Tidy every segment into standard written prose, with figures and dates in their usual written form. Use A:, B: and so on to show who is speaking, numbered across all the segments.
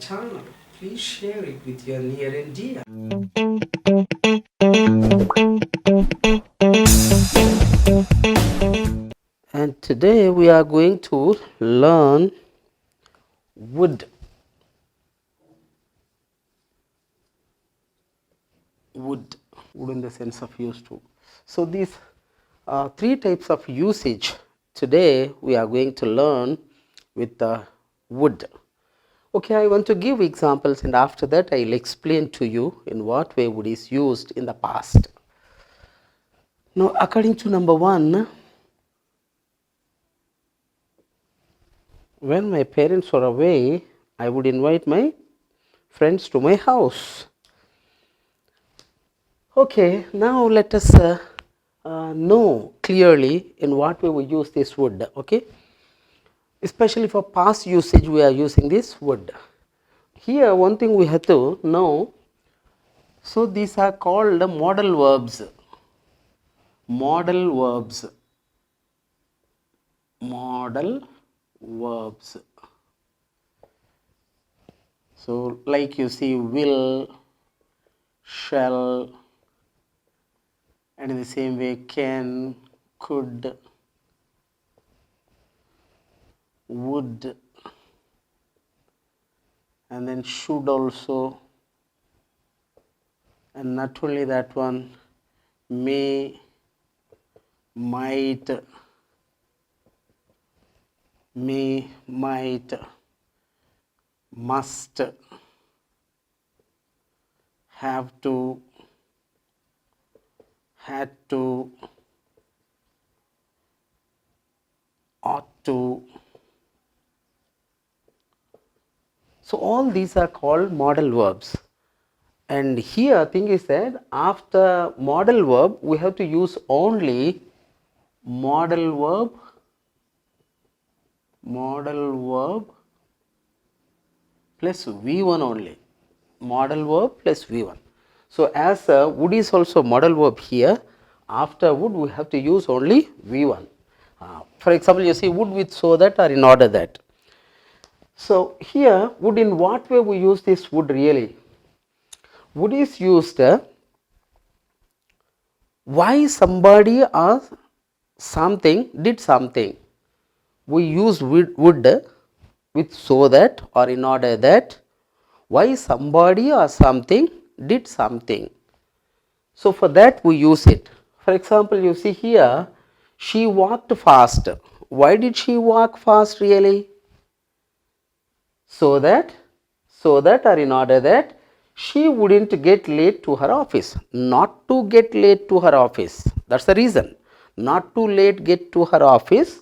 A: channel. Please share it with your near and dear. And today we are going to learn would. Would in the sense of used to. So these three types of usage today we are going to learn with the would. Okay, I want to give examples and after that I will explain to you in what way would is used in the past. Now according to number one, when my parents were away, I would invite my friends to my house. Okay, now let us know clearly in what way we use this would. Okay, especially for past usage we are using this would. Here one thing we have to know, so these are called modal verbs. Modal verbs. Modal verbs. So like you see will, shall, and in the same way can, could, would, and then should also, and not only that one, may, might, must, have to, had to, ought to. So all these are called modal verbs. And here thing is that after modal verb we have to use only modal verb plus V1 only. Modal verb plus V1. So as would is also modal verb here, after would we have to use only V1. For example, you see would with so that or in order that. So here would, in what way we use this would really? Would is used why somebody or something did something. We use would with so that or in order that, why somebody or something did something. So for that we use it. For example, you see here she walked fast. Why did she walk fast really? So that or in order that she wouldn't get late to her office. Not to get late to her office, that is the reason. Not to late get to her office,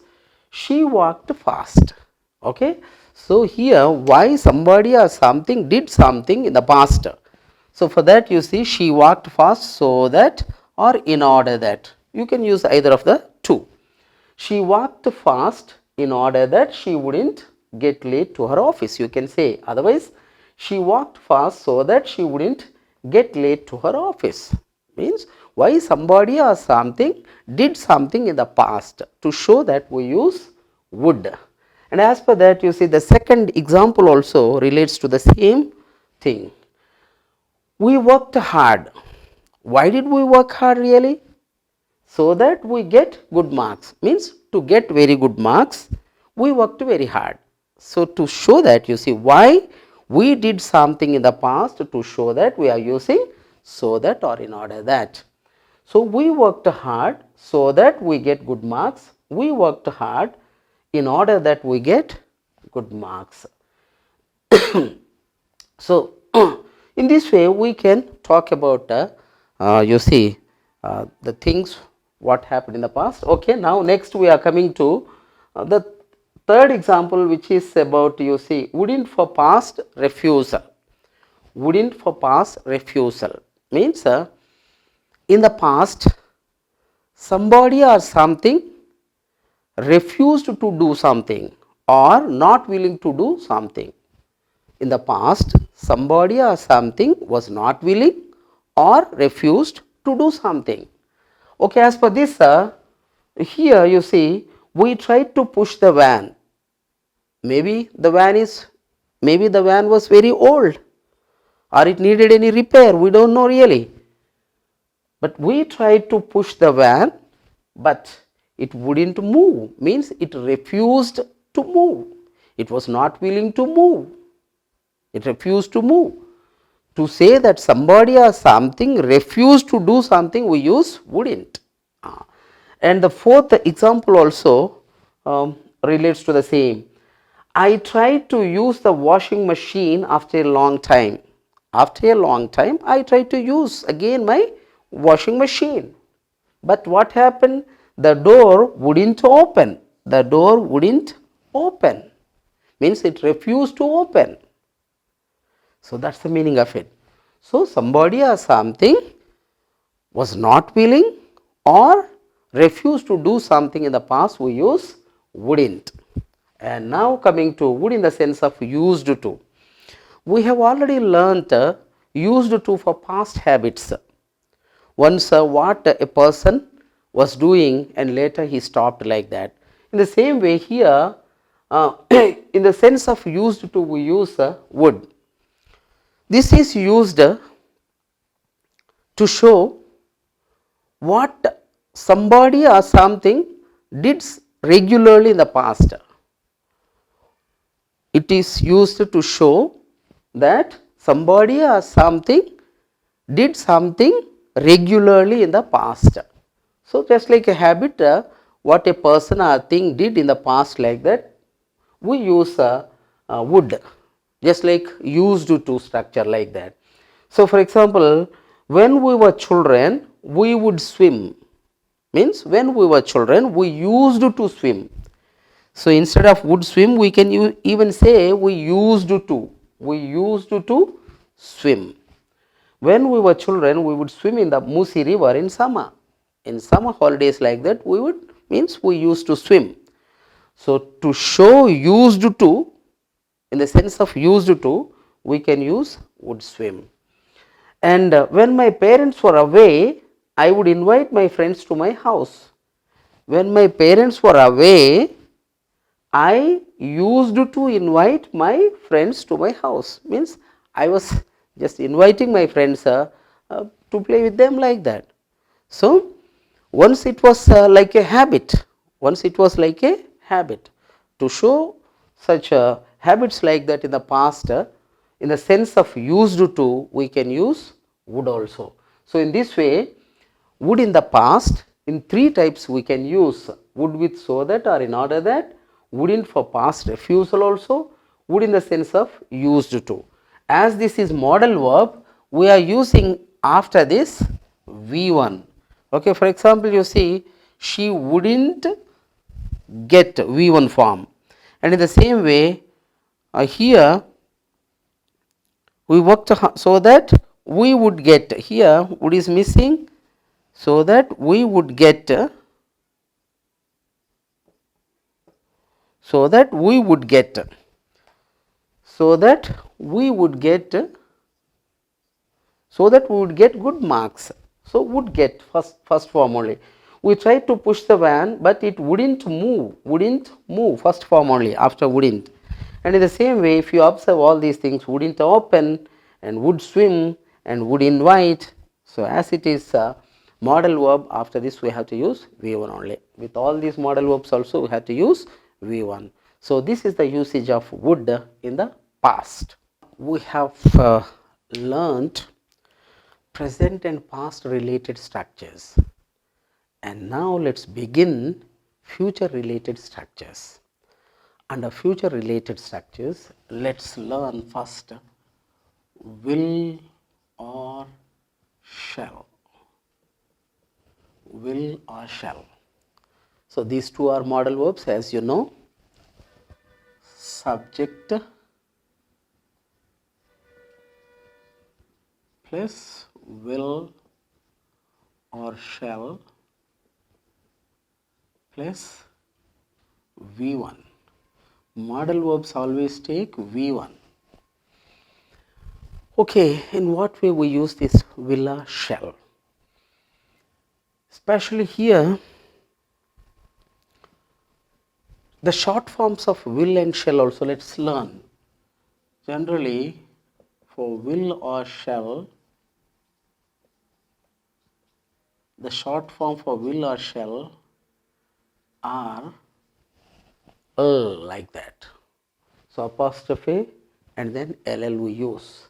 A: she walked fast. Okay, so here why somebody or something did something in the past. So for that you see she walked fast so that or in order that. You can use either of the two. She walked fast in order that she wouldn't get late to her office, you can say. Otherwise she walked fast so that she wouldn't get late to her office. Means why somebody or something did something in the past. To show that we use would. And as per that you see the second example also relates to the same thing. We worked hard. Why did we work hard really? So that we get good marks. Means to get very good marks we worked very hard. So to show that you see why we did something in the past, to show that we are using so that or in order that. So we worked hard so that we get good marks. We worked hard in order that we get good marks. So in this way we can talk about you see the things what happened in the past. Okay, now next we are coming to the third example, which is about you see wouldn't for past refusal. Wouldn't for past refusal means in the past somebody or something refused to do something or not willing to do something. In the past somebody or something was not willing or refused to do something. Okay, as per this here you see we tried to push the van. Maybe the van is Maybe the van was very old or it needed any repair, we don't know really. But we tried to push the van, but it wouldn't move, means it refused to move. It was not willing to move. It refused to move. To say that somebody or something refused to do something, we use wouldn't. And the fourth example also relates to the same. I tried to use the washing machine after a long time. After a long time, I tried to use again my washing machine. But what happened? The door wouldn't open. The door wouldn't open. Means it refused to open. So that's the meaning of it. So somebody or something was not willing or refused to do something in the past, we use wouldn't. And now coming to would in the sense of used to. We have already learnt used to for past habits. Once what a person was doing and later he stopped like that. In the same way here, in the sense of used to, we use would. This is used to show what somebody or something did regularly in the past. It is used to show that somebody or something did something regularly in the past. So, just like a habit, what a person or thing did in the past like that, we use would, just like used to structure like that. So, for example, when we were children, we would swim, means when we were children, we used to swim. So, instead of would swim, we can even say we used to swim. When we were children, we would swim in the Musi river in summer. In summer holidays like that, we would, means we used to swim. So, to show used to, in the sense of used to, we can use would swim. And when my parents were away, I would invite my friends to my house. When my parents were away, I used to invite my friends to my house, means I was just inviting my friends to play with them like that. So, once it was like a habit, to show such habits like that in the past, in the sense of used to, we can use would also. So, in this way, would in the past, in three types we can use would with so that or in order that, wouldn't for past refusal also, would in the sense of used to. As this is modal verb, we are using after this V1. Okay, for example, you see she wouldn't get V1 form, and in the same way here we worked so that we would get, here would is missing, so that we would get, so that we would get good marks. So, would get first form only. We tried to push the van, but it wouldn't move, first form only after wouldn't. And in the same way, if you observe all these things, wouldn't open and would swim and would invite. So, as it is modal verb, after this we have to use V1 only. With all these modal verbs also we have to use V1. So, this is the usage of would in the past. We have learnt present and past related structures, and now let us begin future related structures. Under future related structures, let us learn first will or shall. Will or shall. So, these two are modal verbs, as you know. Subject plus will or shall plus V1. Modal verbs always take V1. Okay, in what way we use this will or shall? Especially here, the short forms of will and shall also let us learn. Generally, for will or shall, the short form for will or shall are like that. So apostrophe and then ll we use.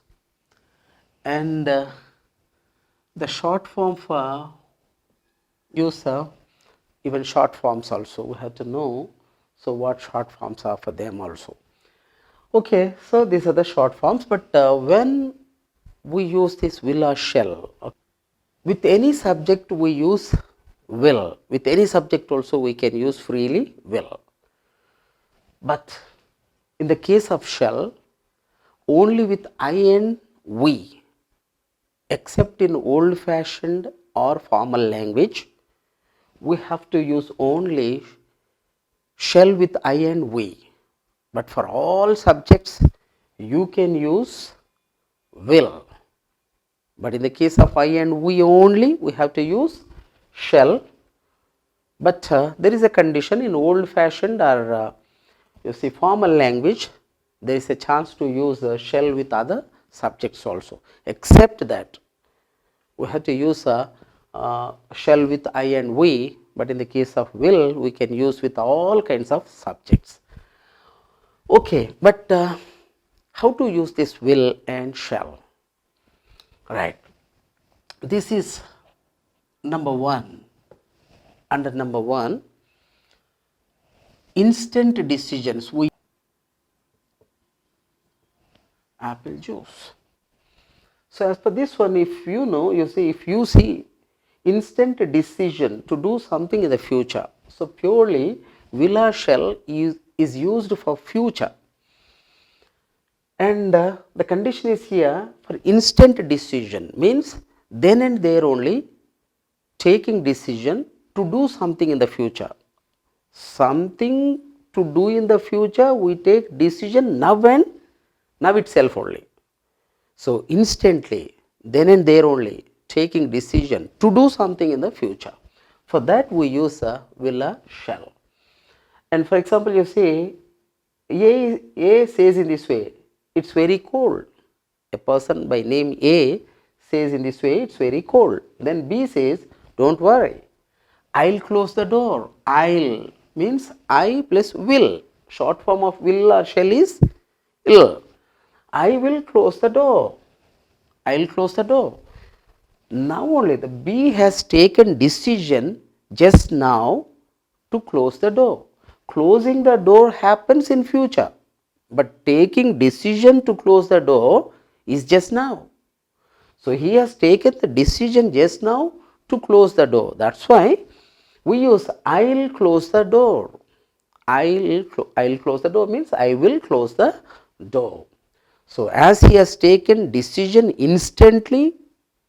A: And the short form for use even short forms also we have to know. So what short forms are for them also. Okay, so these are the short forms, but when we use this will or shall, with any subject we use will, with any subject also we can use freely will. But in the case of shall, only with I and we, except in old fashioned or formal language, we have to use only shall with I and we. But for all subjects, you can use will. But in the case of I and we only, we have to use shall. But there is a condition in old fashioned or you see formal language, there is a chance to use shall with other subjects also. Except that we have to use shall with I and we, but in the case of will, we can use with all kinds of subjects. Okay, but how to use this will and shall? Right. This is number one. Under number one, instant decisions. We apple juice. So as per this one, if you know, you see, if you see instant decision to do something in the future, so purely will or shall is used for future. And the condition is here for instant decision means then and there only taking decision to do something in the future. Something to do in the future, we take decision now and now itself only. So instantly, then and there only, taking decision to do something in the future. For that we use a will or shall. And for example, you say A says in this way, it's very cold. A person by name A says in this way, it's very cold. Then B says, don't worry, I'll close the door. I'll means I plus will. Short form of will or shall is ill. I will close the door. I'll close the door. Now only the B has taken decision just now to close the door. Closing the door happens in future, but taking decision to close the door is just now. So he has taken the decision just now to close the door. That's why we use I'll close the door. I'll close the door means I will close the door. So as he has taken decision instantly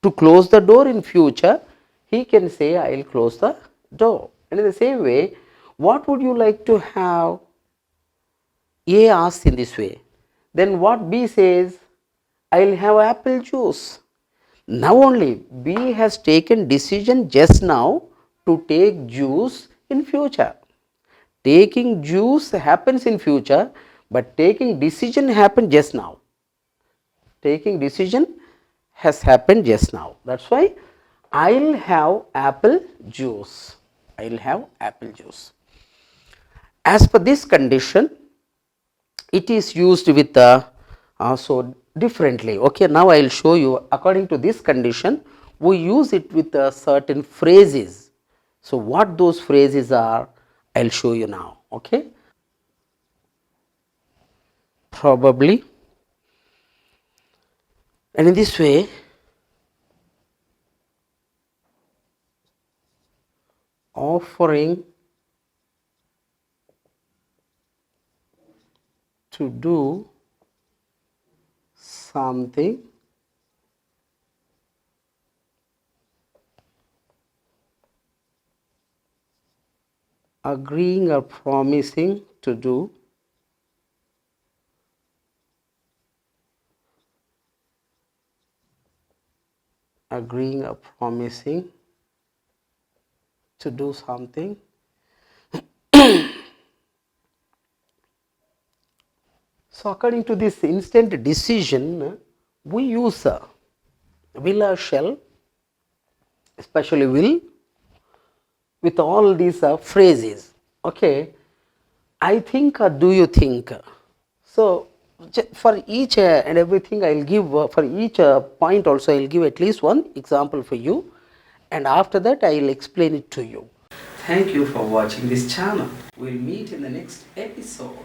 A: to close the door in future, he can say I'll close the door. And in the same way, what would you like to have? A asks in this way. Then what B says? I'll have apple juice. Now only B has taken decision just now to take juice in future. Taking juice happens in future, but taking decision happened just now. Taking decision has happened just now. That's why I'll have apple juice. I'll have apple juice. As per this condition, it is used with so differently. Okay, now I will show you according to this condition, we use it with certain phrases. So what those phrases are, I will show you now. Okay, probably, and in this way, offering to do something agreeing or promising to do agreeing or promising to do something So according to this instant decision, we use will or shall, especially will, with all these phrases. Okay, I think or do you think? So for each and everything I'll give for each point also I'll give at least one example for you, and after that I'll explain it to you. Thank you for watching this channel. We'll meet in the next episode.